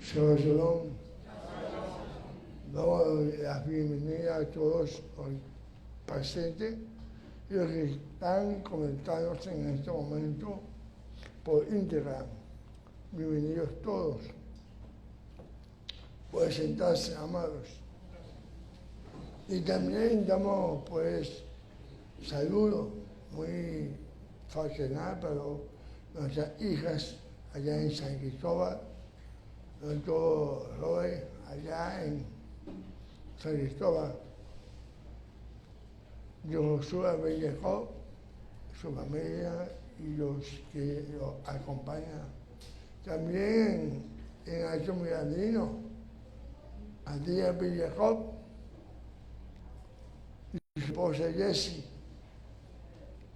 Shabbat Shalom. Damos la bienvenida a todos los presentes y los que están conectados en este momento por Instagram. Bienvenidos todos. Pueden sentarse, amados. Y también damos, saludos muy fraternal para nuestras hijas allá en San Cristóbal, nuestro Roy allá en San Cristóbal, Josué Bellejo, su familia y los que los acompañan. También en Alto Miradino, Adía Bellejo y su esposa Jessie,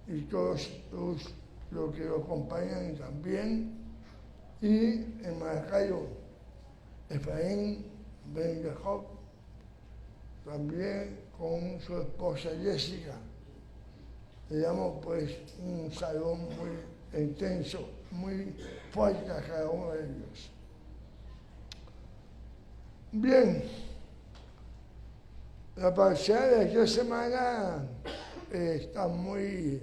y todos los que lo acompañan también, y en Maracayo, Efraín Bellejo, también con su esposa Jessica. Le damos un saludo muy intenso, muy fuerte a cada uno de ellos. Bien, la parcial de esta semana está muy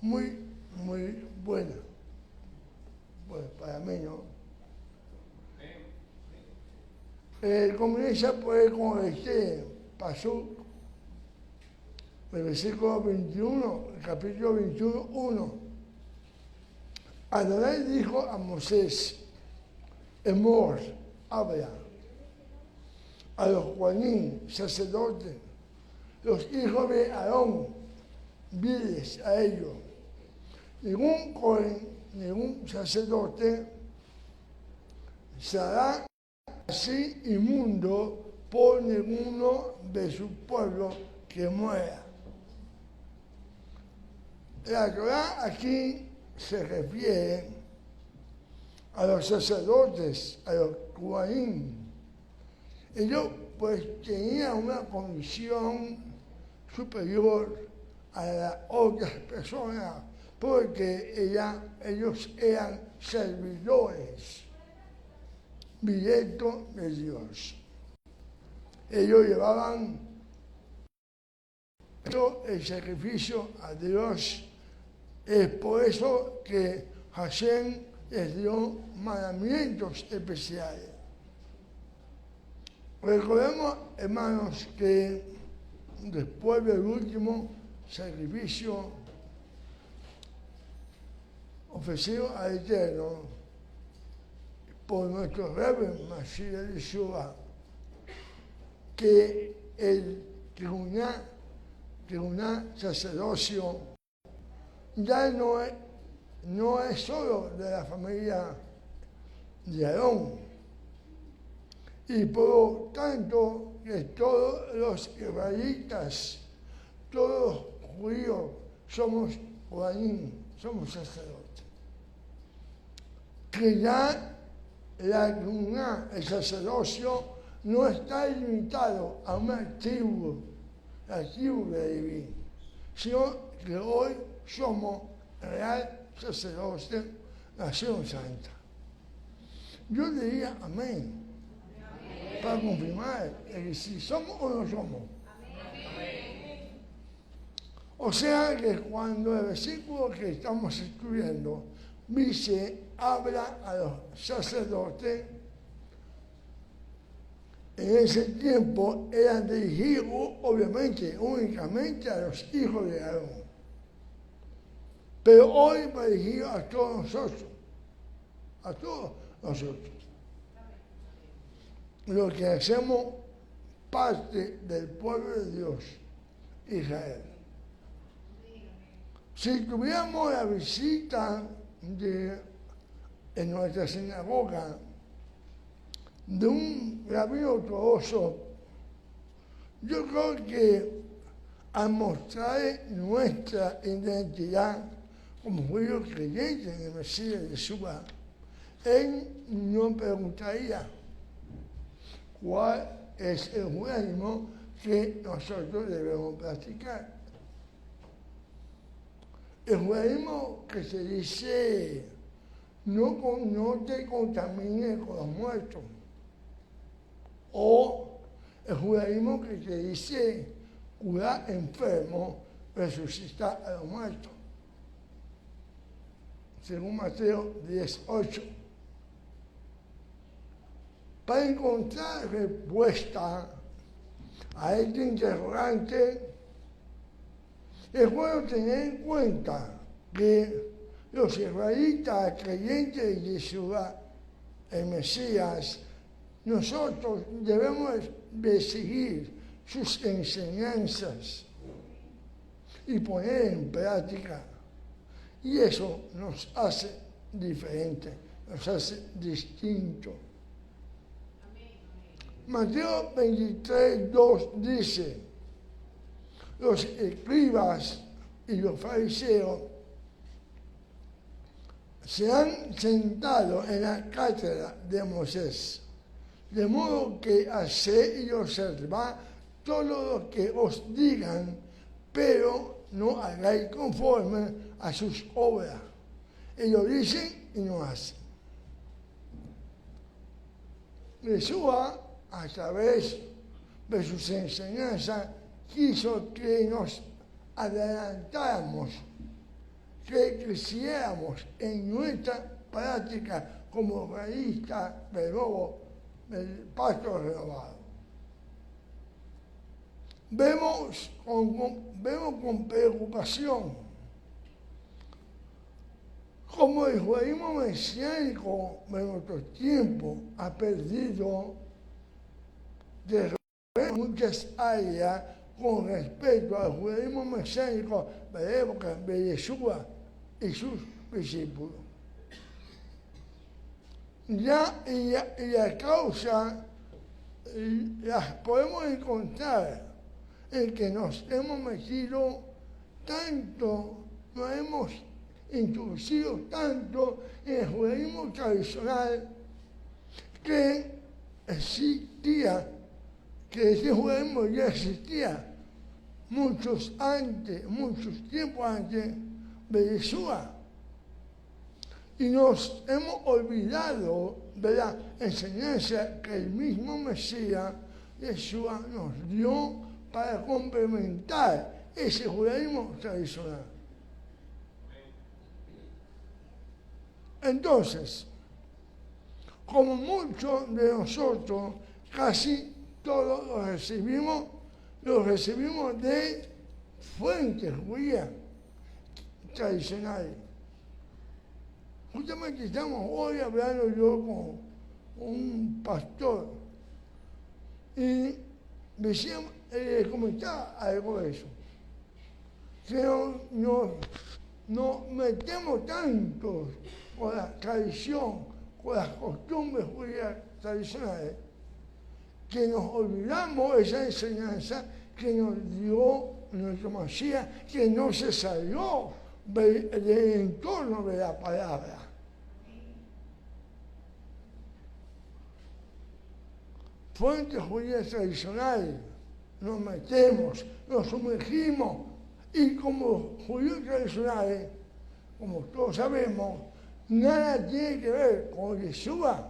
buena. Bueno, para mí, ¿no? Comienza con este paso, el versículo 21, el capítulo 21, 1. Adonai dijo a Moisés, Emor, habla, a los Juanín, sacerdotes, los hijos de Aarón, diles a ellos, ningún Cohen, ningún sacerdote será así inmundo por ninguno de su pueblo que muera. La Torá aquí se refiere a los sacerdotes, a los Cohen. Ellos tenían una condición superior a las otras personas porque ellos eran servidores directos de Dios. Ellos llevaban el sacrificio a Dios. Es por eso que Hashem les dio mandamientos especiales. Recordemos, hermanos, que después del último sacrificio ofrecido al Eterno por nuestro Rebbe Mashiach Yeshua, que el tribunal sacerdocio ya no es solo de la familia de Aarón, y por lo tanto que todos los israelitas, todos los judíos somos Cohanim, somos sacerdotes. Que ya el sacerdocio no está limitado a una tribu, la tribu de Leví, sino que hoy somos real sacerdocio, nación santa. Yo diría amén. Para confirmar que si somos o no somos. Amén. O sea que cuando el versículo que estamos estudiando dice, habla a los sacerdotes, en ese tiempo eran dirigidos obviamente únicamente a los hijos de Aarón. Pero hoy va dirigido a todos nosotros, a todos nosotros. Lo que hacemos parte del pueblo de Dios, Israel. Si tuviéramos la visita en nuestra sinagoga de un rabino ortodoxo, yo creo que al mostrar nuestra identidad como judíos creyentes en el Mesías de Yeshua, él nos preguntaría cuál es el judaísmo que nosotros debemos practicar. El judaísmo que se dice no te contamines con los muertos. O el judaísmo que te dice curar enfermos, resucitar a los muertos. Según Mateo 10:8. Para encontrar respuesta a este interrogante, es bueno tener en cuenta que los israelitas creyentes de Yeshua, el Mesías, nosotros debemos de seguir sus enseñanzas y poner en práctica. Y eso nos hace diferentes, nos hace distintos. Mateo 23:2 dice: los escribas y los fariseos se han sentado en la cátedra de Moisés, de modo que haced y observad todo lo que os digan, pero no hagáis conforme a sus obras. Ellos dicen y no hacen. Yeshua, a través de sus enseñanzas, quiso que nos adelantáramos, que creciéramos en nuestra práctica como realistas del lobo, del pacto renovado. Vemos con preocupación cómo el judaísmo mesiánico de nuestro tiempo ha perdido de muchas áreas con respecto al judaísmo mesiánico de la época de Yeshua y sus discípulos. Y la causa las podemos encontrar en que nos hemos metido tanto, nos hemos introducido tanto en el judaísmo tradicional que existía, que ese judaísmo ya existía muchos tiempos antes de Yeshua. Y nos hemos olvidado de la enseñanza que el mismo Mesías, Yeshua, nos dio para complementar ese judaísmo tradicional. Entonces, como muchos de nosotros, casi todos lo recibimos de fuentes judías tradicionales. Justamente estamos hoy hablando yo con un pastor y decíamos, comentaba algo de eso, que nos metemos tanto con la tradición, con las costumbres judías tradicionales, que nos olvidamos de esa enseñanza que nos dio nuestro Mesías, que no se salió del entorno de la palabra. Fuentes judías tradicionales, nos metemos, nos sumergimos, y como judíos tradicionales, como todos sabemos, nada tiene que ver con Yeshua.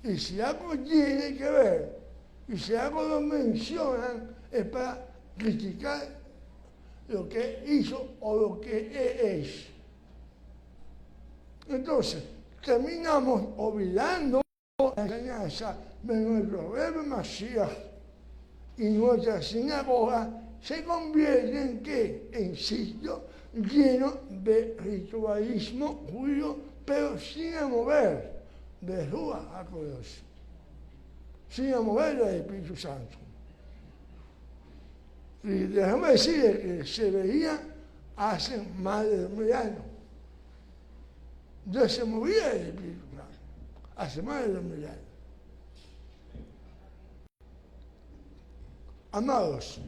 Y si algo tiene que ver, y si algo lo mencionan, es para criticar lo que hizo o lo que es. Entonces, terminamos olvidando la enseñanza de nuestro Rey Mesías, y nuestra sinagoga se convierte en ¿qué? En sitio lleno de ritualismo judío, pero sin mover de Ruach HaKodesh, sin mover del Espíritu Santo. Y déjame decir que se veía hace más de 2000 años. Ya se movía el Espíritu Santo, hace más de 2000 años. Amados,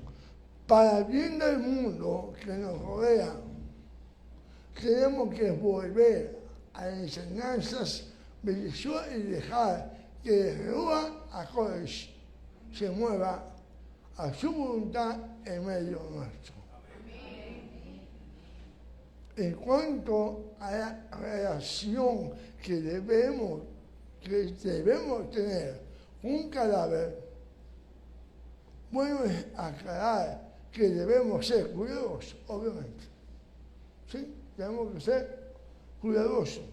para el bien del mundo que nos rodea, tenemos que volver a las enseñanzas de Yeshua y dejar que el Ruach HaKodesh se mueva a su voluntad en medio nuestro. en cuanto a la relación que debemos tener con un cadáver, bueno es aclarar que debemos ser cuidadosos, obviamente. ¿Sí? Tenemos que ser cuidadosos.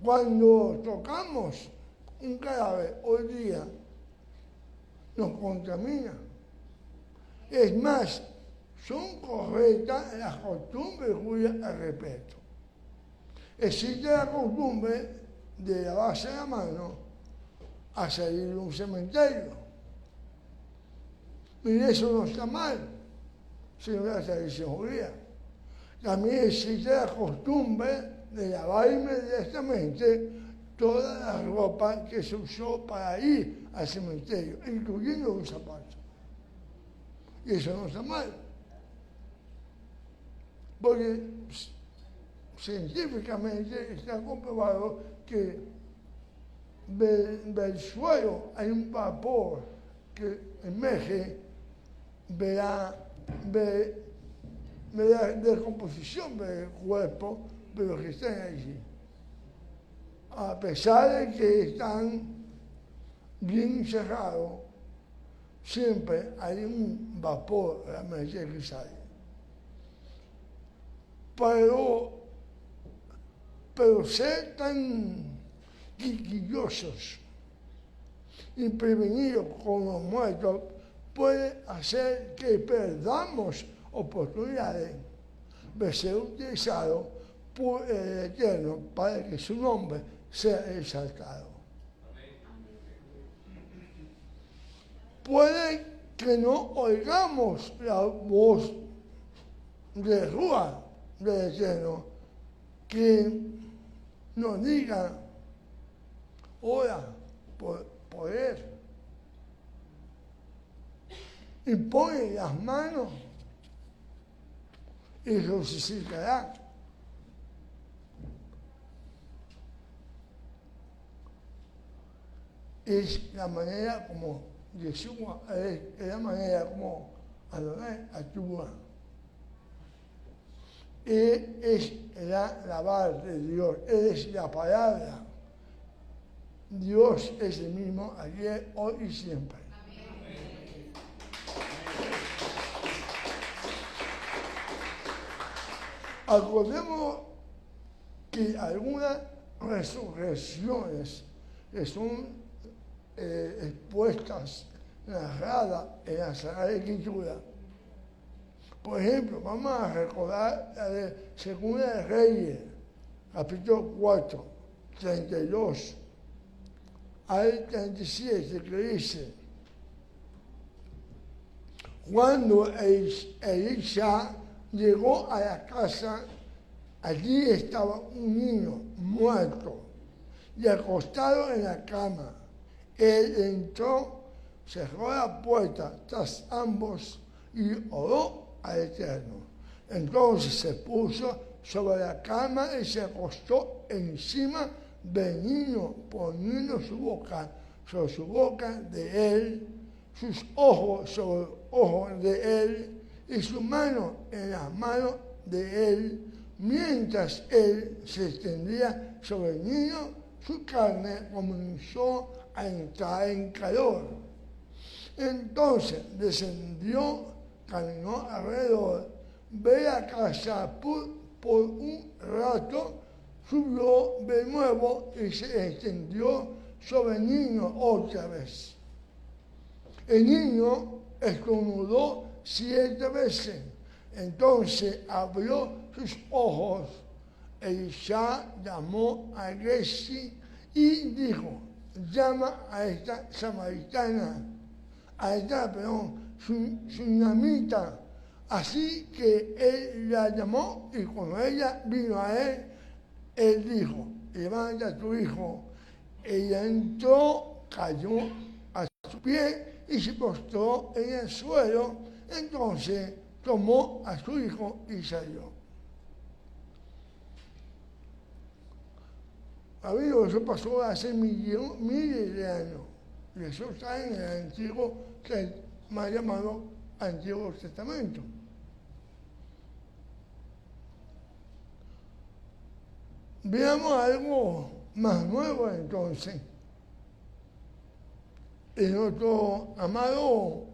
Cuando tocamos un cadáver hoy día, nos contamina. Es más, son correctas las costumbres judías al respecto. Existe la costumbre de lavarse la mano a salir de un cementerio. Y eso no está mal, sino la tradición judía. También existe la costumbre de lavar inmediatamente toda la ropa que se usó para ir al cementerio, incluyendo los zapatos. Y eso no está mal. Porque científicamente está comprobado que del suelo hay un vapor que emerge de la descomposición del cuerpo de los que están allí. A pesar de que están bien cerrados, siempre hay un vapor realmente que sale. Pero ser tan quisquillosos y prevenidos con los muertos puede hacer que perdamos oportunidades de ser utilizados por el Eterno para que su nombre sea exaltado. Puede que no oigamos la voz de Rúa del Eterno que nos diga, ora por él. Y pone las manos y resucitará. Es la manera como Yeshua, es la manera como Adonai actúa. Él es la voz de Dios, Él es la palabra. Dios es el mismo ayer, hoy y siempre. Acordemos que algunas resurrecciones que son expuestas, narradas en la Sagrada Escritura. Por ejemplo, vamos a recordar la de Segunda de Reyes, capítulo 4, 32 al 37, que dice: cuando Elisha llegó a la casa, allí estaba un niño muerto y acostado en la cama. Él entró, cerró la puerta tras ambos y oró al Eterno. Entonces se puso sobre la cama y se acostó encima del niño, poniendo su boca sobre su boca de él, sus ojos sobre los ojos de él y su mano en las manos de él, mientras él se extendía sobre el niño, su carne comenzó a entrar en calor. Entonces descendió, caminó alrededor de la casa por un rato, subió de nuevo y se extendió sobre el niño otra vez. El niño estornudó 7 veces. Entonces abrió sus ojos. Elisha llamó a Gesi y dijo: llama a esta samaritana, sunamita. Así que él la llamó y cuando ella vino a él, él dijo: levanta a tu hijo. Ella entró, cayó a su pie y se postró en el suelo. Entonces tomó a su hijo y salió. Amigos, eso pasó hace miles de años. Y eso está en el Antiguo, más llamado Antiguo Testamento. veamos algo más nuevo entonces. En nuestro amado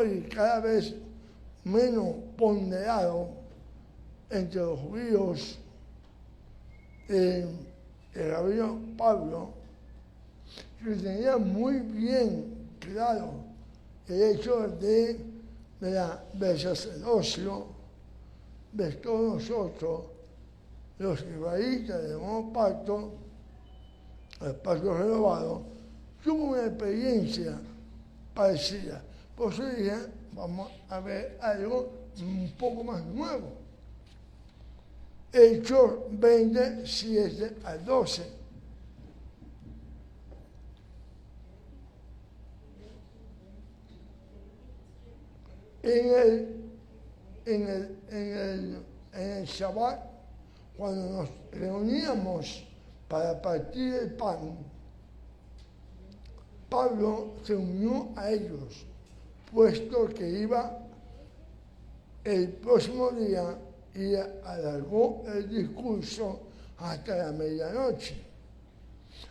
y cada vez menos ponderado entre los judíos, el rabino Pablo, que tenía muy bien claro el hecho del sacerdocio de todos nosotros, los israelitas del nuevo pacto, el pacto renovado, tuvo una experiencia parecida. Por eso dije, vamos a ver algo un poco más nuevo. Hechos 20, 7 al 12. En el Shabbat, cuando nos reuníamos para partir el pan, Pablo se unió a ellos, puesto que iba el próximo día y alargó el discurso hasta la medianoche.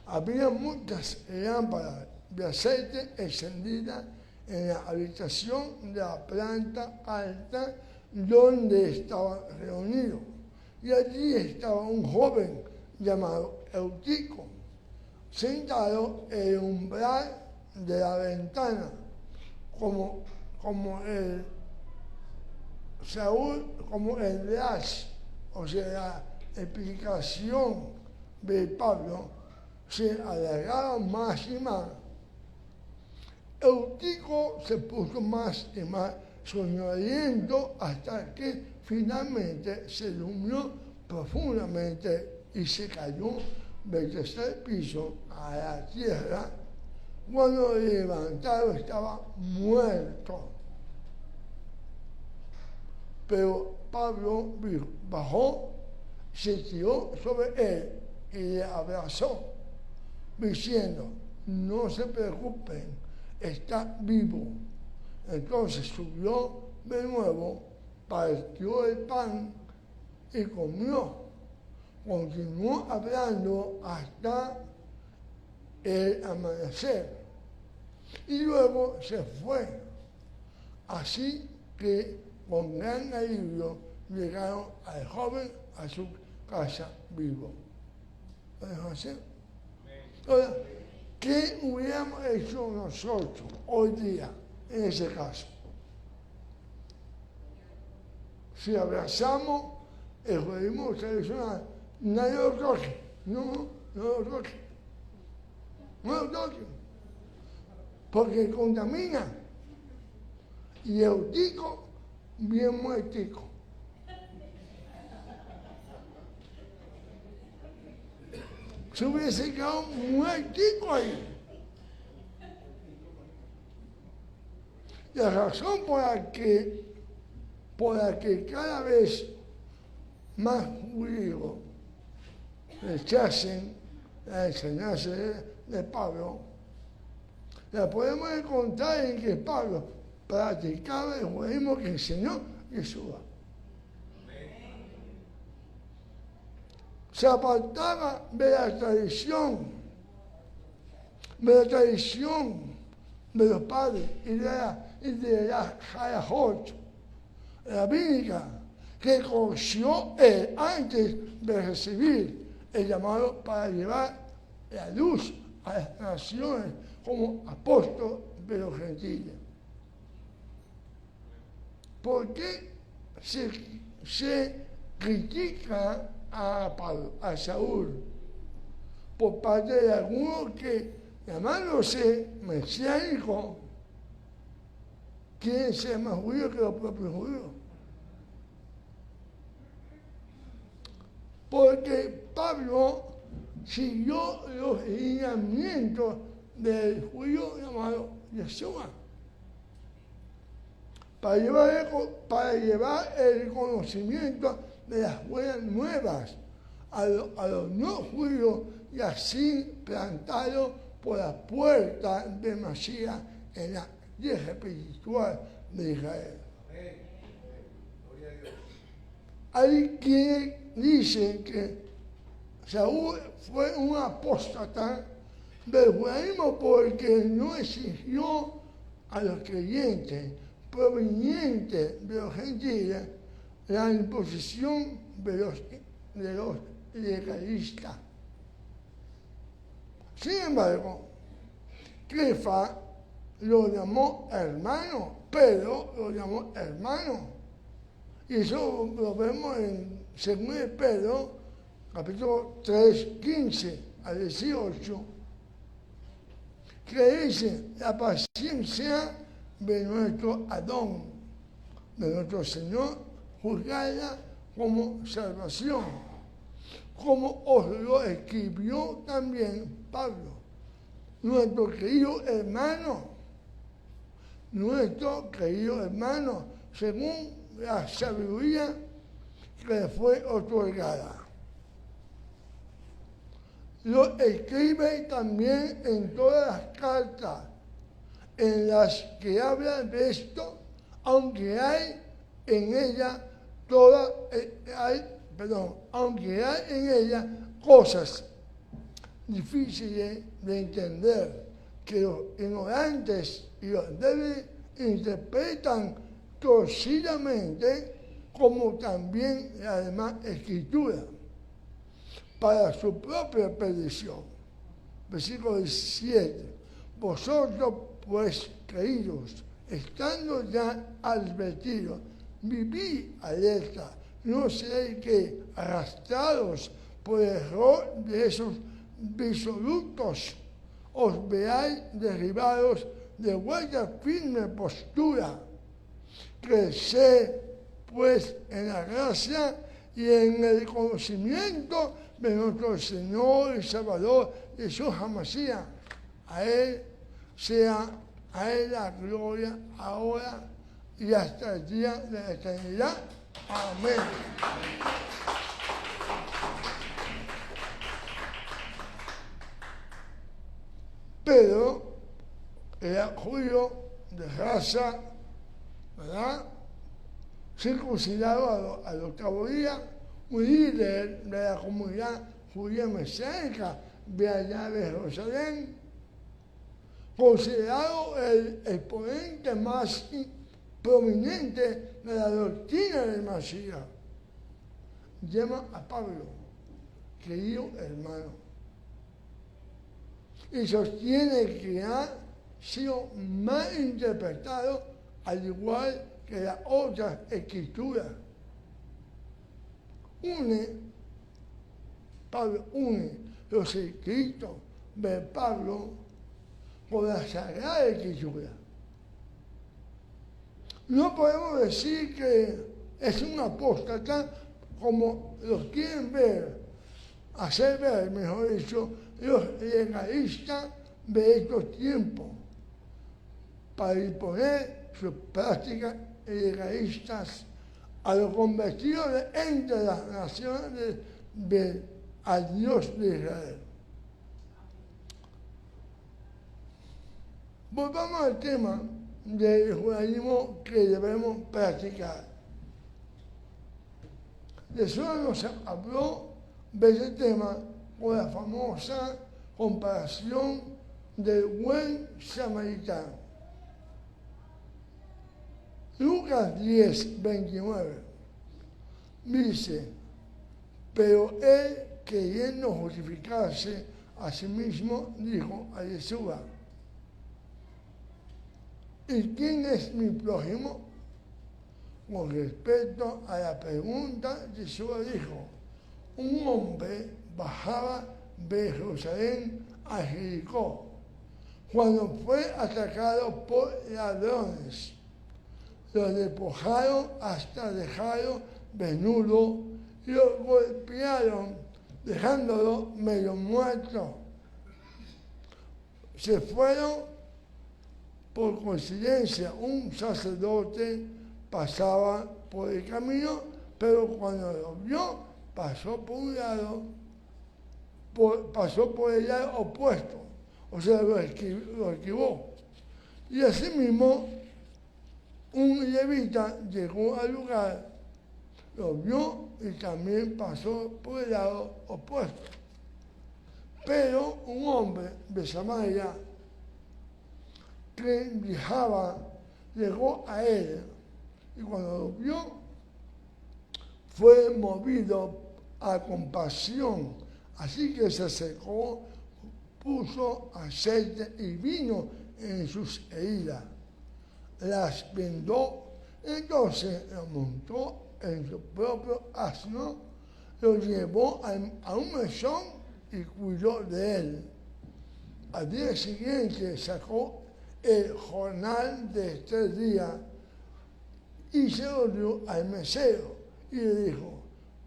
Había muchas lámparas de aceite encendidas en la habitación de la planta alta donde estaban reunidos. Y allí estaba un joven llamado Eutico, sentado en el umbral de la ventana, como el Blas, o sea, la explicación de Pablo se alargaba más y más. Eutico se puso más y más soñoliento hasta que finalmente se durmió profundamente y se cayó del tercer piso a la tierra. Cuando levantado estaba muerto. Pero Pablo bajó, se tiró sobre él y le abrazó, diciendo: no se preocupen, está vivo. Entonces subió de nuevo, partió el pan y comió. Continuó hablando hasta el amanecer y luego se fue. Así que con gran alivio llegaron al joven a su casa vivo. ¿Lo dejo así? Ahora, ¿qué hubiéramos hecho nosotros hoy día en ese caso? Si abrazamos el judaísmo tradicional, nadie lo toque, no lo toque, no lo toque, porque contamina. Y Eutico, bien muertico. Se hubiese quedado muertico ahí. La razón por la que cada vez más judíos rechacen la enseñanza de Pablo, la podemos encontrar en que Pablo practicaba el judaísmo que enseñó Jesús. Se apartaba de la tradición de los padres y de la halajot rabínica que conoció él antes de recibir el llamado para llevar la luz a las naciones como apóstol de los gentiles. ¿Por qué se critica a Saúl por parte de algunos que, llamándose mesiánicos, quieren ser más judíos que los propios judíos? Porque Pablo siguió los lineamientos del judío llamado Yeshua para llevar el conocimiento de las buenas nuevas a los no judíos y así plantados por la puerta de Mashiach en la tierra espiritual de Israel. Hay quienes dicen que Saúl fue un apóstata del judaísmo porque no exigió a los creyentes provenientes de los gentiles la imposición de los legalistas. Sin embargo, Kefa lo llamó hermano, Pedro lo llamó hermano. Y eso lo vemos en 2 Pedro, capítulo 3, 15 a 18, que dice: la paciencia de nuestro Adón, de nuestro Señor, juzgada como salvación, como os lo escribió también Pablo, nuestro querido hermano, según la sabiduría que le fue otorgada. Lo escribe también en todas las cartas en las que habla de esto, aunque hay en ella cosas difíciles de entender, que los ignorantes y los débiles interpretan torcidamente, como también la demás escritura, para su propia perdición. Versículo 17. Vosotros, pues, queridos, estando ya advertidos, vivid alerta, no seáis que, arrastrados por el error de esos disolutos, os veáis derribados de vuestra firme postura. Creced, pues, en la gracia y en el conocimiento de nuestro Señor y Salvador Jesús HaMashiach. A Él la gloria ahora y hasta el día de la eternidad. Amén. Pedro era judío de raza, ¿verdad?, circuncidado al octavo día, un líder de la comunidad judía mesiánica de allá de Jerusalén, considerado el exponente más prominente de la doctrina del Mashiach. Llama a Pablo, querido hermano, y sostiene que ha sido mal interpretado, al igual que las otras escrituras. Pablo une los escritos de Pablo con la Sagrada Escritura. No podemos decir que es un apóstata como los quieren hacer ver, mejor dicho, los legalistas de estos tiempos, para imponer sus prácticas legalistas a los convertidos entre las naciones al Dios de Israel. Volvamos al tema del judaísmo que debemos practicar. Jesús nos habló de ese tema con la famosa comparación del buen samaritano. Lucas 10, 29 dice: pero él, queriendo justificarse a sí mismo, dijo a Yeshua: ¿y quién es mi prójimo? Con respecto a la pregunta, Yeshua dijo: un hombre bajaba de Jerusalén a Jericó cuando fue atacado por ladrones. Lo despojaron hasta dejarlo desnudo y lo golpearon, dejándolo medio muerto. Se fueron. Por coincidencia, un sacerdote pasaba por el camino, pero cuando lo vio, pasó por el lado opuesto, o sea, lo esquivó. Y asimismo, un levita llegó al lugar lo vio y también pasó por el lado opuesto. Pero un hombre de Samaria que viajaba llegó a él y cuando lo vio fue movido a compasión. Así que se acercó, puso aceite y vino en sus heridas, las vendó, entonces lo montó en su propio asno, lo llevó a un mesón y cuidó de él. Al día siguiente sacó el jornal de 3 días y se lo dio al mesero y le dijo,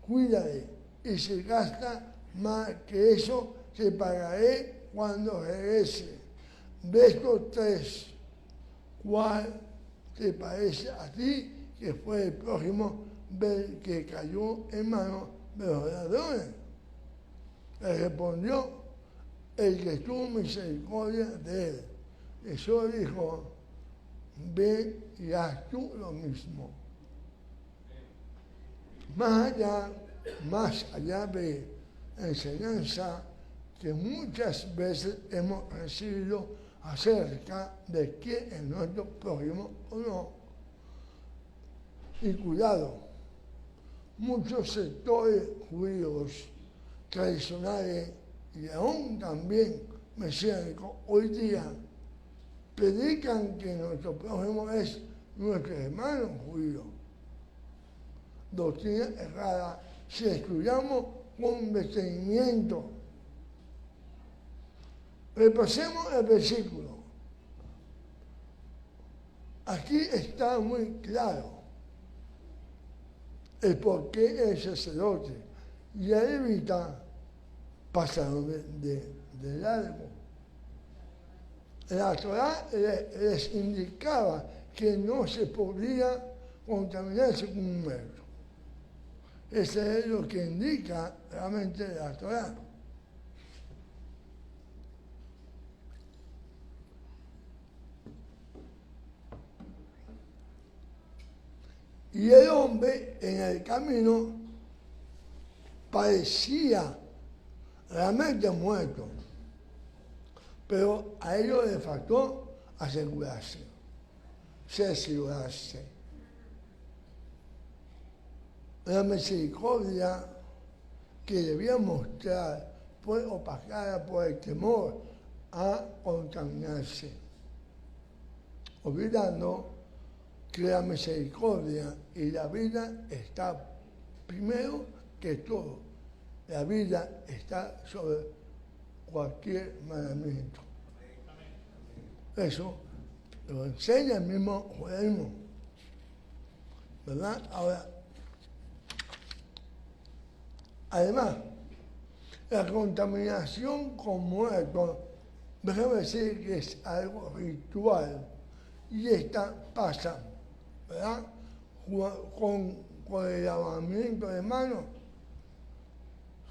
cuídale, y si gasta más que eso, te pagaré cuando regrese. Verso 3. ¿Cuál te parece a ti que fue el prójimo que cayó en manos de los ladrones? Le respondió, el que tuvo misericordia de él. Jesús dijo, ve y haz tú lo mismo. Más allá de enseñanza que muchas veces hemos recibido acerca de quién es nuestro prójimo o no. Y cuidado, muchos sectores judíos tradicionales y aún también mesiánicos hoy día predican que nuestro prójimo es nuestro hermano judío. Doctrina errada si estudiamos con detenimiento. Repasemos el versículo. Aquí está muy claro el por qué el sacerdote y el levita pasaron de largo. La Torá les indicaba que no se podía contaminarse con un muerto. Eso es lo que indica realmente la Torá. Y el hombre en el camino parecía realmente muerto, pero a ellos les faltó asegurarse, cerciorarse. La misericordia que debía mostrar fue opacada por el temor a contaminarse, olvidando que la misericordia y la vida está primero que todo. La vida está sobre cualquier mandamiento. Eso lo enseña el mismo judaísmo, ¿verdad? Ahora, además, la contaminación con muertos, déjame decir que es algo ritual y esta pasa, ¿verdad? Con el lavamiento de manos.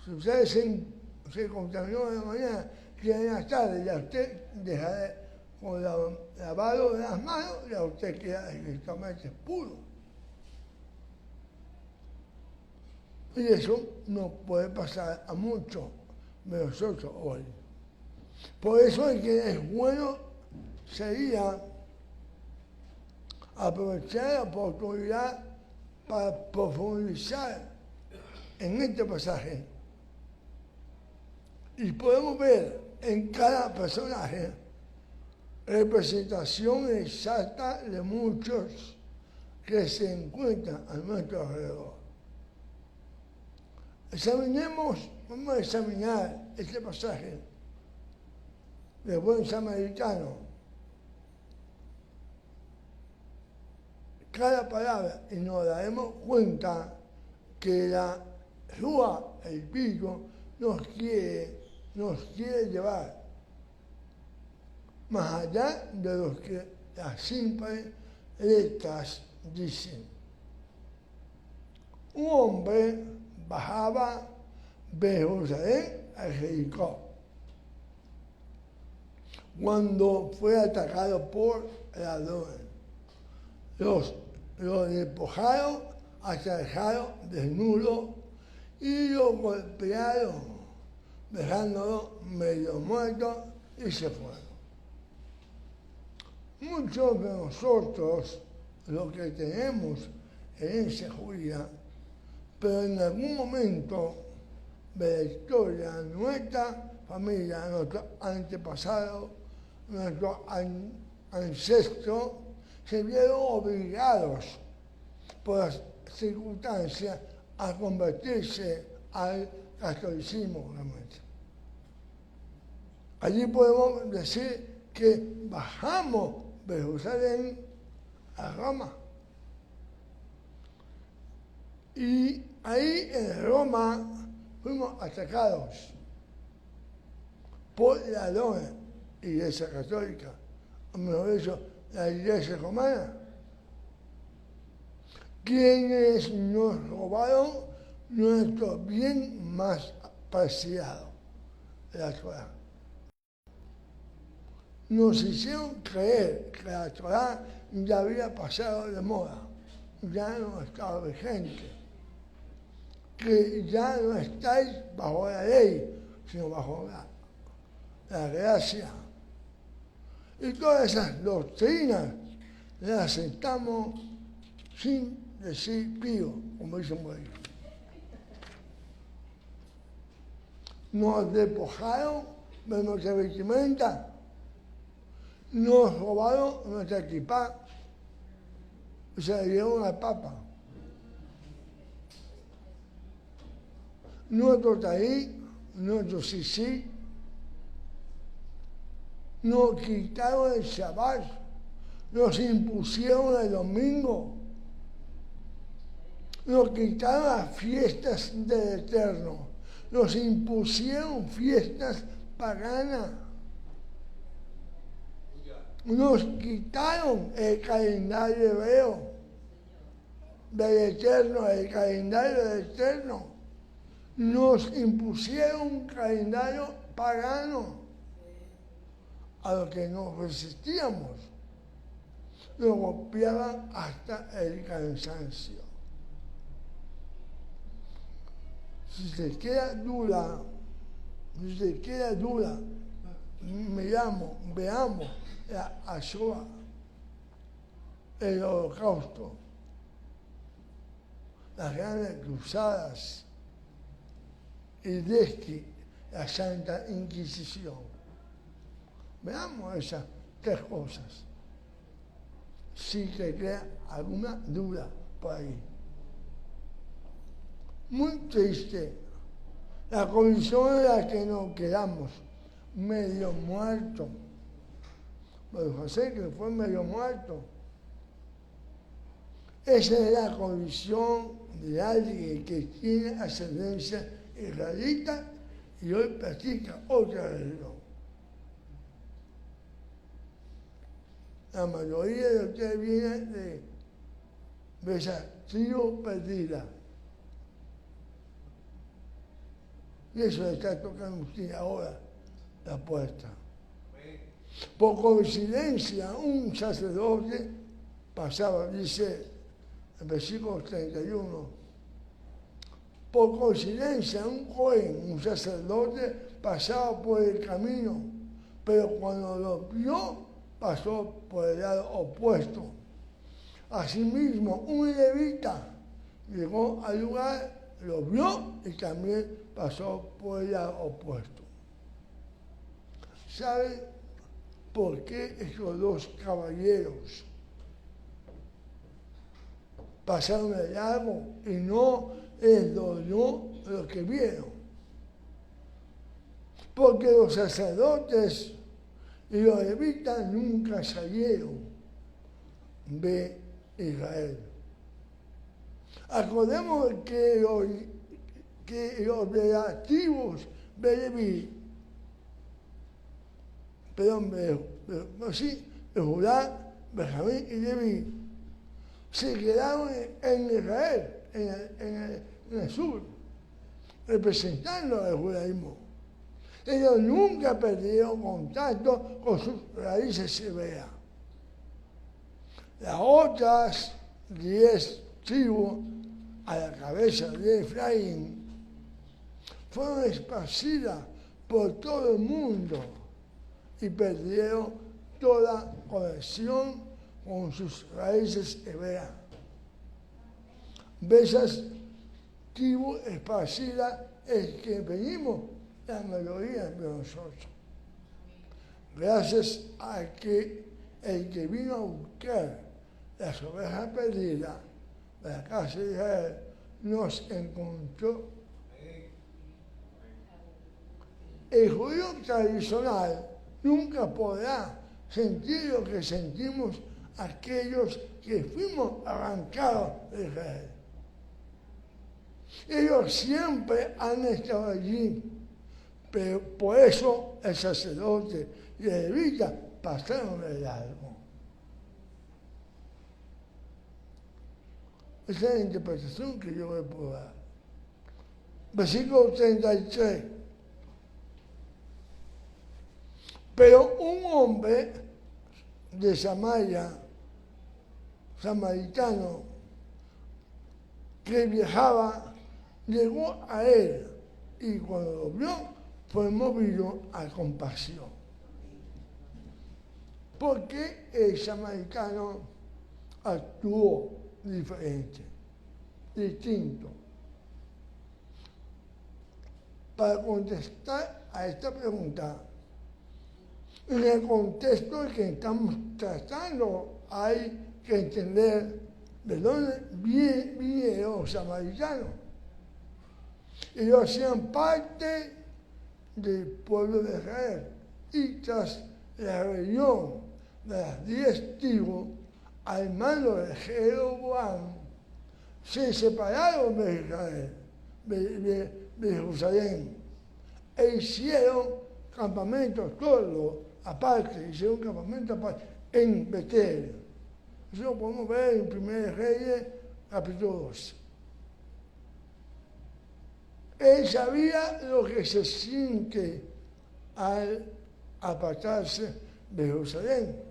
Si usted se contaminó de la mañana, que en la tarde ya usted deja con lavado de las manos, ya usted queda directamente puro. Y eso no puede pasar a muchos de nosotros hoy. Por eso es que es bueno sería aprovechar la oportunidad para profundizar en este pasaje. Y podemos ver en cada personaje representación exacta de muchos que se encuentran a nuestro alrededor. Vamos a examinar este pasaje del buen samaritano. Cada palabra y nos daremos cuenta que la Rúa, el Espíritu, nos quiere llevar más allá de lo que las simples letras dicen. Un hombre bajaba de Jerusalén a Jericó cuando fue atacado por ladrones. Lo despojaron hasta dejarlo desnudo y lo golpearon, dejándolo medio muerto y se fueron. Muchos de nosotros lo que tenemos es inseguridad, pero en algún momento de la historia de nuestra familia, nuestros antepasados, nuestros ancestros, se vieron obligados por las circunstancias a convertirse al catolicismo realmente. Allí podemos decir que bajamos de Jerusalén a Roma. Y ahí en Roma fuimos atacados por la Iglesia Católica, o mejor dicho, la Iglesia Romana, quienes nos robaron nuestro bien más preciado, la Torá. Nos hicieron creer que la Torá ya había pasado de moda, ya no estaba vigente, que ya no estáis bajo la ley, sino bajo la gracia. Y todas esas doctrinas las aceptamos sin decir pío, como dicen por ahí. Nos despojaron de nuestra vestimenta, nos robaron nuestra equipa y se la dieron al Papa. Nuestro taí, nuestro sisí, nos quitaron el Shabbat, nos impusieron el domingo, nos quitaron las fiestas del Eterno, nos impusieron fiestas paganas, nos quitaron el calendario hebreo del Eterno, el calendario del Eterno, nos impusieron un calendario pagano a lo que nos resistíamos, nos golpeaban hasta el cansancio. Si se queda duda, veamos la Ashoah, el Holocausto, las grandes cruzadas y desde la Santa Inquisición. Veamos esas tres cosas, si se crea alguna duda por ahí. Muy triste la condición en la que nos quedamos, medio muerto. Pero José, que fue medio muerto. Esa es la condición de alguien que tiene ascendencia israelita y hoy practica otra religión. La mayoría de ustedes vienen de esa tribu perdida. Y eso le está tocando a usted ahora la puerta. Por coincidencia, un sacerdote pasaba, dice el versículo 31, por coincidencia un joven, un sacerdote, pasaba por el camino, pero cuando lo vio, pasó por el lado opuesto. Asimismo, un levita llegó al lugar, lo vio y también pasó por el lado opuesto. ¿Sabe por qué esos dos caballeros pasaron el lago y no les dolió lo que vieron? Porque los sacerdotes y los levitas nunca salieron de Israel. Acordemos que los de las tribus de Leví, de Judá, Benjamín y Leví, se quedaron en Israel, en el sur, representando al judaísmo. Ellos nunca perdieron contacto con sus raíces hebreas. Las otras 10 tribus a la cabeza de Efraín fueron esparcidas por todo el mundo y perdieron toda conexión con sus raíces hebreas. De esas tribus esparcidas es que venimos la mayoría de nosotros. Gracias a que el que vino a buscar las ovejas perdidas de la casa de Israel nos encontró. El judío tradicional nunca podrá sentir lo que sentimos aquellos que fuimos arrancados de Israel. Ellos siempre han estado allí, pero por eso el sacerdote y el levita pasaron de largo. Esa es la interpretación que yo le puedo dar. Versículo 33. Pero un hombre de Samaria, samaritano, que viajaba, llegó a él y cuando lo vio fue movido a compasión. Porque el samaritano actuó diferente, distinto. Para contestar a esta pregunta, en el contexto que estamos tratando, hay que entender de dónde vinieron los samaritanos. Ellos hacían parte del pueblo de Israel y tras la rebelión de las 10 tribus al mando de Jeroboam, se separaron de Israel, de Jerusalén, e hicieron campamentos todos aparte, hicieron campamentos aparte en Betel. Eso lo podemos ver en 1 Reyes, capítulo 12. Él sabía lo que se siente al apartarse de Jerusalén.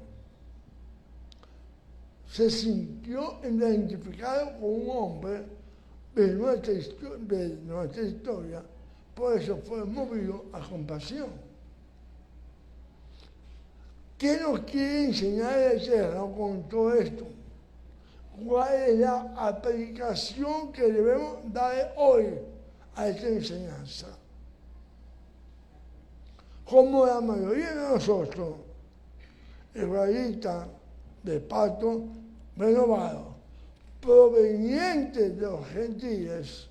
Se sintió identificado con un hombre de nuestra historia, por eso fue movido a compasión. ¿Qué nos quiere enseñar el Eterno con todo esto? ¿Cuál es la aplicación que debemos dar hoy a esta enseñanza? Como la mayoría de nosotros, israelitas de pacto renovado, provenientes de los gentiles,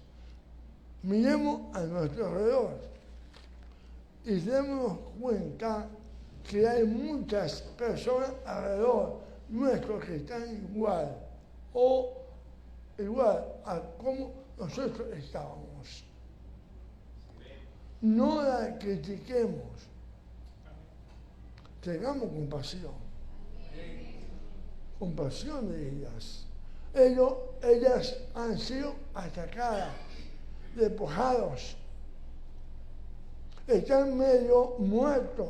miremos a nuestro alrededor y démonos cuenta que hay muchas personas alrededor nuestro que están igual a como nosotros estábamos. No la critiquemos, tengamos compasión. Compasión de ellas. Ellas han sido atacadas, despojados, están medio muertos,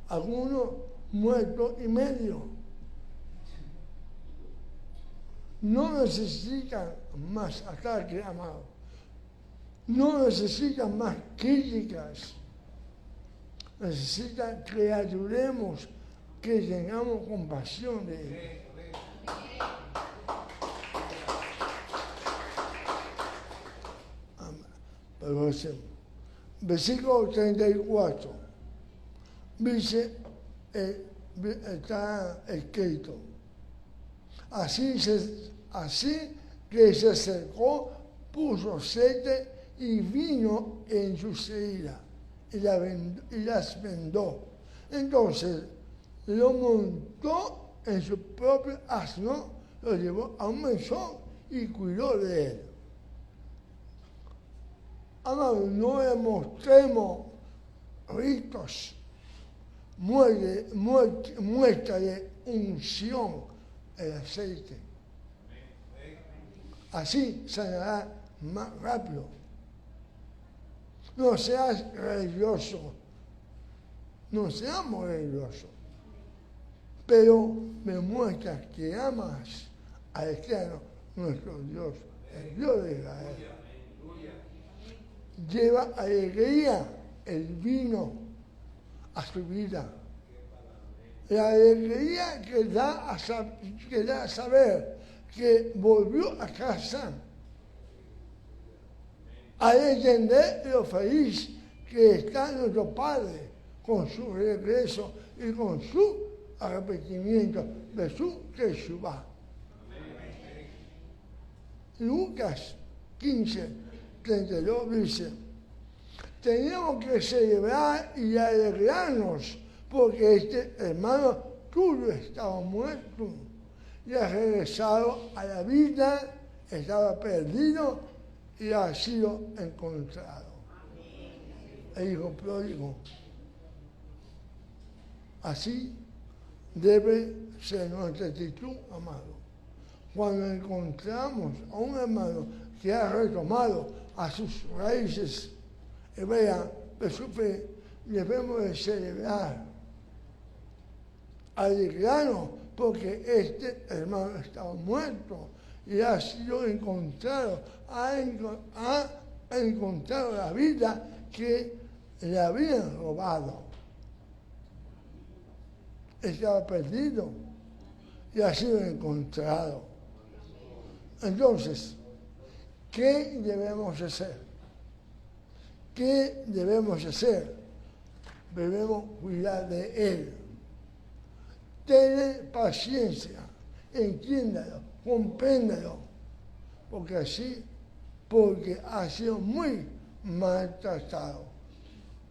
algunos muertos y medio. No necesitan más ataques, amados. No necesitan más críticas. Necesitan que ayudemos, que tengamos compasión de ellos. Versículo 34. Dice, está escrito, así que se acercó, puso aceite y vino en su ceguera y las vendó. Entonces lo montó en su propio asno, lo llevó a un mesón y cuidó de él. Amados, no le mostremos ritos, muestra de unción el aceite. Así sanará más rápido. No seas religioso, no seamos religiosos, pero me muestras que amas al Eterno, nuestro Dios el Dios de Israel. Lleva alegría el vino a su vida. La alegría que da a saber que volvió a casa. A entender lo feliz que está nuestro Padre con su regreso y con su arrepentimiento de su Yeshua. Lucas 15:32 dice: tenemos que celebrar y alegrarnos porque este hermano tuyo estaba muerto y ha regresado a la vida, estaba perdido y ha sido encontrado. El hijo pródigo. Así debe ser nuestra actitud, amado. Cuando encontramos a un hermano que ha retomado a sus raíces hebreas de su fe, debemos de celebrar, alegrarnos, porque este hermano estaba muerto y ha sido encontrado, ha encontrado la vida que le habían robado. Estaba perdido y ha sido encontrado. Entonces, ¿qué debemos hacer? ¿Qué debemos hacer? Debemos cuidar de él. Tener paciencia, entiéndalo, compréndalo, porque ha sido muy maltratado.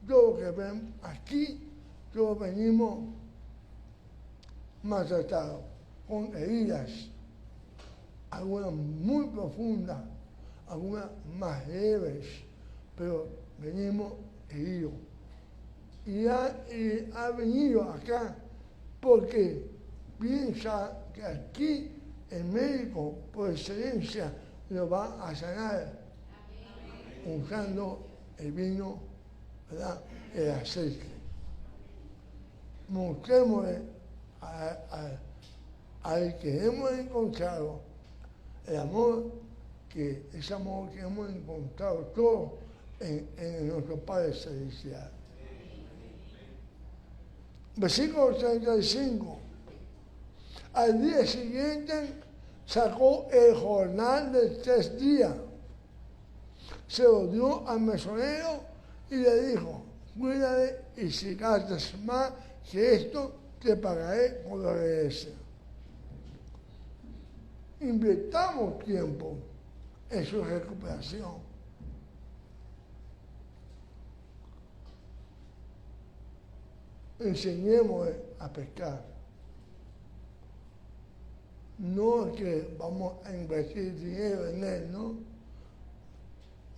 Todo lo que ven aquí, todos venimos maltratados, con heridas, algunas muy profundas, algunas más leves, pero venimos heridos. Y ha venido acá porque piensa que aquí el médico por excelencia lo va a sanar usando el vino, ¿verdad?, el aceite. Mostrémosle al que hemos encontrado el amor, que ese amor que hemos encontrado todos en nuestro Padre Celestial. Versículo 35. Al día siguiente sacó el jornal de 3 días, se lo dio al mesonero y le dijo: cuídate, y si gastas más que esto, te pagaré cuando regrese. Invirtamos tiempo en su recuperación. Enseñemos a pescar. No es que vamos a invertir dinero en él, ¿no?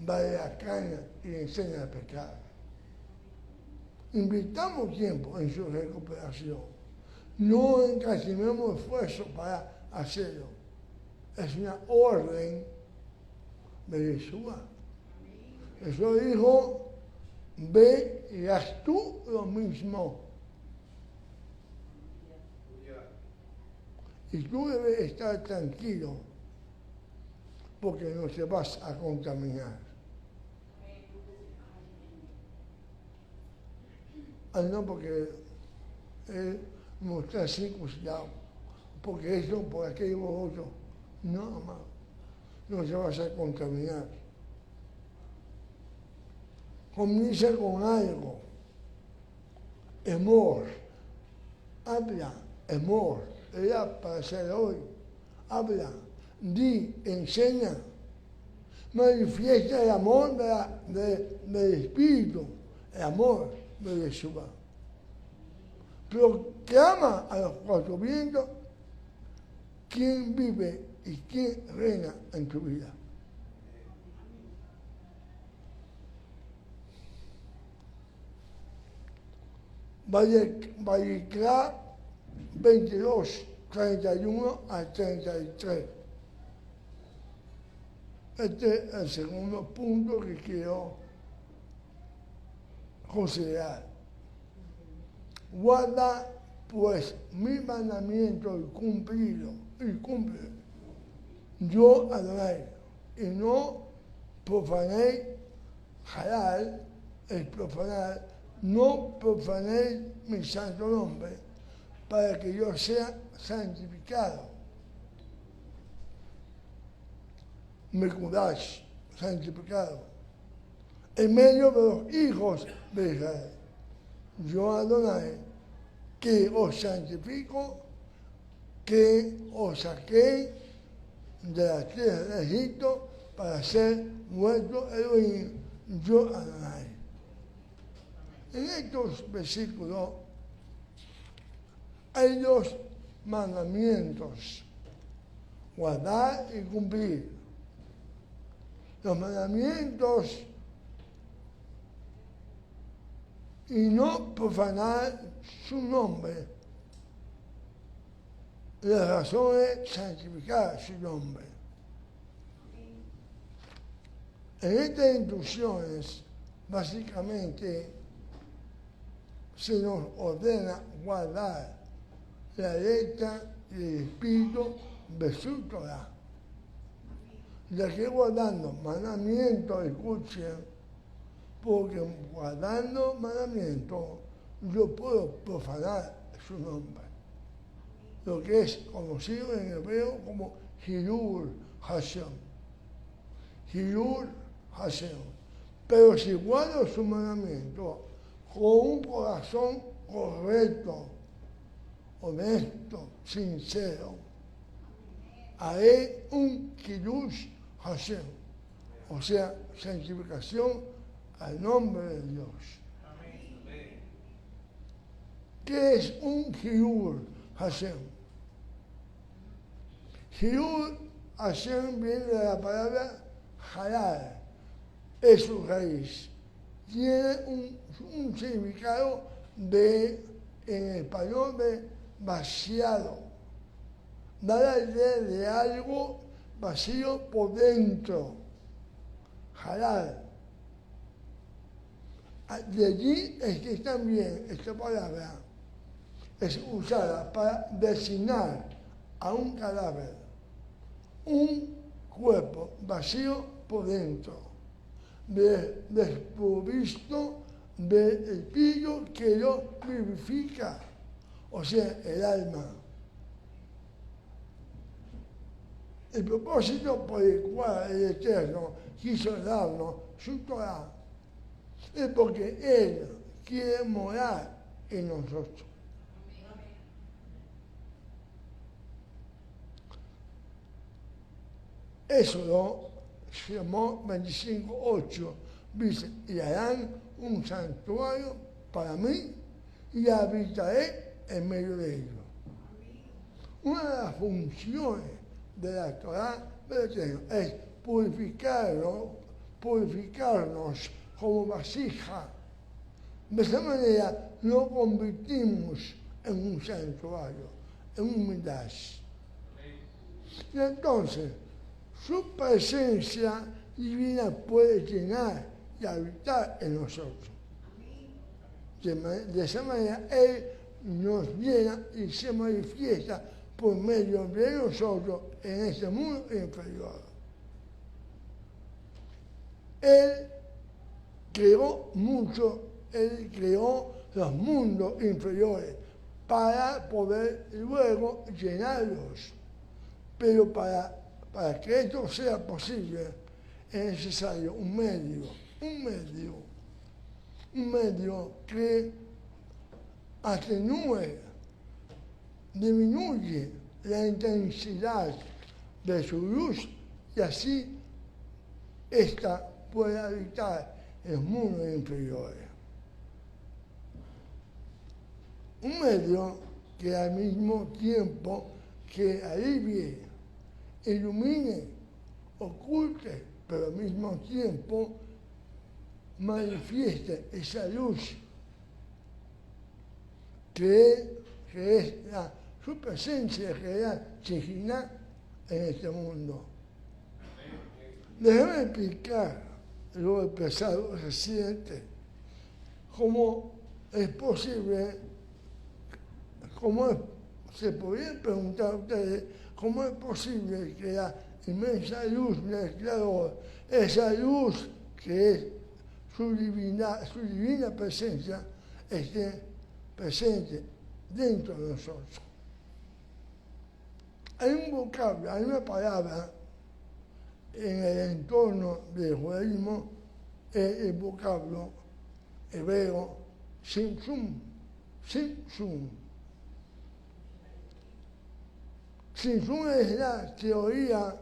Va de la caña y enseña a pescar. Invirtamos tiempo en su recuperación. No encasimemos esfuerzo para hacerlo. Es una orden de Yeshua. Jesús dijo: ve y haz tú lo mismo. Y tú debes estar tranquilo, porque no te vas a contaminar. No porque él no está circuncidado, porque eso, por aquello, otro. No, amado, no te vas a contaminar. Comienza con algo. Amor. Habla, amor. Era para ser hoy. Habla, di, enseña. Manifiesta el amor del Espíritu, el amor de Yeshua. Proclama a los 4 vientos quién vive y quién reina en tu vida. Vayikra 22, 31 al 33. Este es el segundo punto que quiero considerar. Guarda pues mi mandamiento y cumple. Yo, Adonai, y no profanéis, halal es profanar, no profanéis mi santo nombre, para que yo sea santificado. Me cuidáis, santificado, en medio de los hijos de Israel. Yo, Adonai, que os santifico, que os saqué de la tierra de Egipto para ser vuestro Elohim, yo, Adonai. En estos versículos hay dos mandamientos: guardar y cumplir. Los mandamientos y no profanar su nombre. La razón es santificar su nombre. En estas instrucciones, básicamente, se nos ordena guardar la letra y el espíritu de su Torah. Ya que guardando mandamientos, escuchen, porque guardando mandamientos yo puedo profanar su nombre. Lo que es conocido en hebreo como Hilul Hashem. Hilul Hashem. Pero si guardo su mandamiento con un corazón correcto, honesto, sincero, haré un Kiddush Hashem, o sea, santificación al nombre de Dios. ¿Qué es un Hilul Hashem? Hilul Hashem viene de la palabra halal, es su raíz. Tiene un significado en español de vaciado. Da la idea de algo vacío por dentro. Halal. De allí es que también esta palabra es usada para designar a un cadáver, un cuerpo vacío por dentro, desprovisto del espíritu que lo vivifica, o sea, el alma. El propósito por el cual el Eterno quiso darnos su Torah es porque Él quiere morar en nosotros. Éxodo se llamó 25:8, dice, y harán un santuario para mí y habitaré en medio de ellos. Una de las funciones de la Torah es purificarnos como vasija. De esa manera nos convertimos en un santuario, en un midrash. Y entonces, su presencia divina puede llenar y habitar en nosotros. De esa manera, Él nos llena y se manifiesta por medio de nosotros en este mundo inferior. Él creó Él creó los mundos inferiores para poder luego llenarlos. Pero para que esto sea posible es necesario un medio que atenúe, disminuye la intensidad de su luz y así ésta puede habitar en los mundos inferiores. Un medio que al mismo tiempo que alivie, ilumine, oculte, pero al mismo tiempo manifieste esa luz que es su presencia real, Shejinah, en este mundo. Déjame explicar lo expresado reciente, cómo es posible, se podrían preguntar a ustedes, cómo es posible que la inmensa luz del Creador, esa luz que es su divina presencia, esté presente dentro de nosotros. Hay un vocablo, hay una palabra en el entorno del judaísmo, el vocablo hebreo, Simsum. Simsum es la teoría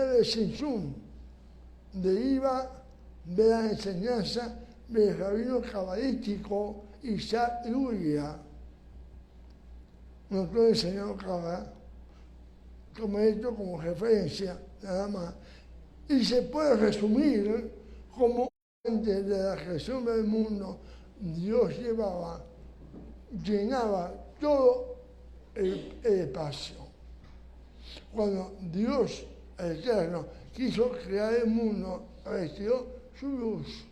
de Simsum, deriva de la enseñanza del rabino cabalístico Isaac Luria. Nosotros enseñamos Kabbalah, como esto como referencia, nada más. Y se puede resumir como antes de la creación del mundo, Dios llenaba todo el espacio. Cuando Dios Eterno quiso crear el mundo, retiró su luz.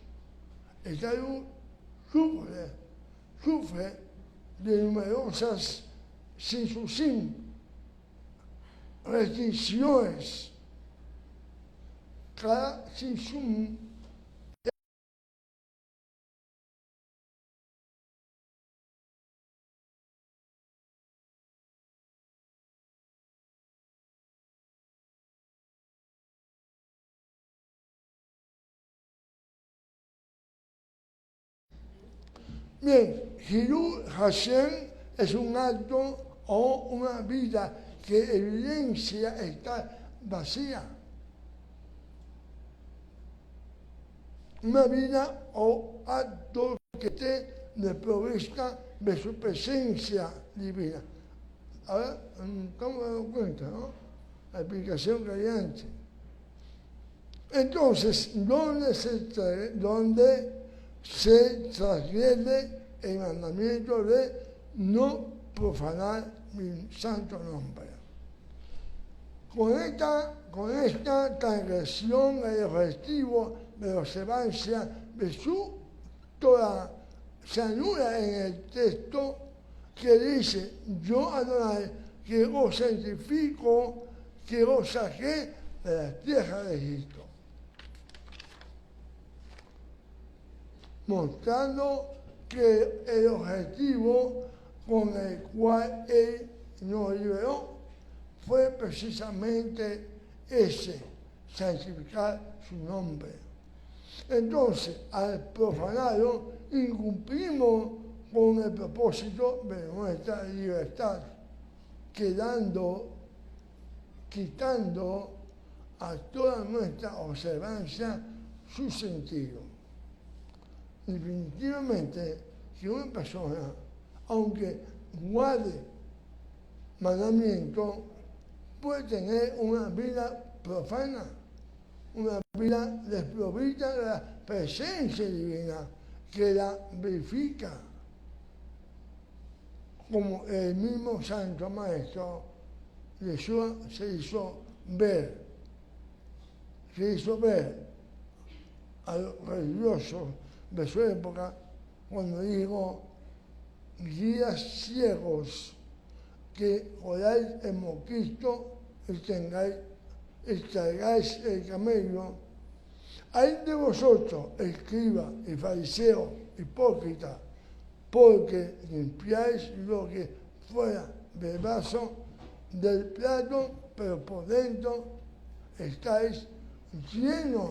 Esta luz sufre de numerosas restricciones. Cada sinsum bien, Hilul Hashem es un acto o una vida que evidencia estar vacía. Una vida o acto que esté desprovista de su presencia divina. Ahora, ¿cómo me doy cuenta, no? La explicación que hay antes. Entonces, ¿dónde se transgrede el mandamiento de no profanar mi santo nombre? Con esta transgresión el objetivo de la observancia de su Torah se anula en el texto que dice: yo, Adonai, que os santifico, que os saqué de la tierra de Egipto. Mostrando que el objetivo con el cual Él nos liberó fue precisamente ese, santificar su nombre. Entonces, al profanarlo, incumplimos con el propósito de nuestra libertad, quitando a toda nuestra observancia su sentido. Definitivamente, que una persona, aunque guarde mandamiento, puede tener una vida profana, una vida desprovista de la presencia divina que la verifica, como el mismo Santo Maestro Yeshua se hizo ver a los religiosos de su época cuando dijo: guías ciegos que oráis el mosquito y extraigáis el camello. Hay de vosotros, escribas y fariseos, hipócritas, porque limpiáis lo que fuera del vaso, del plato, pero por dentro estáis llenos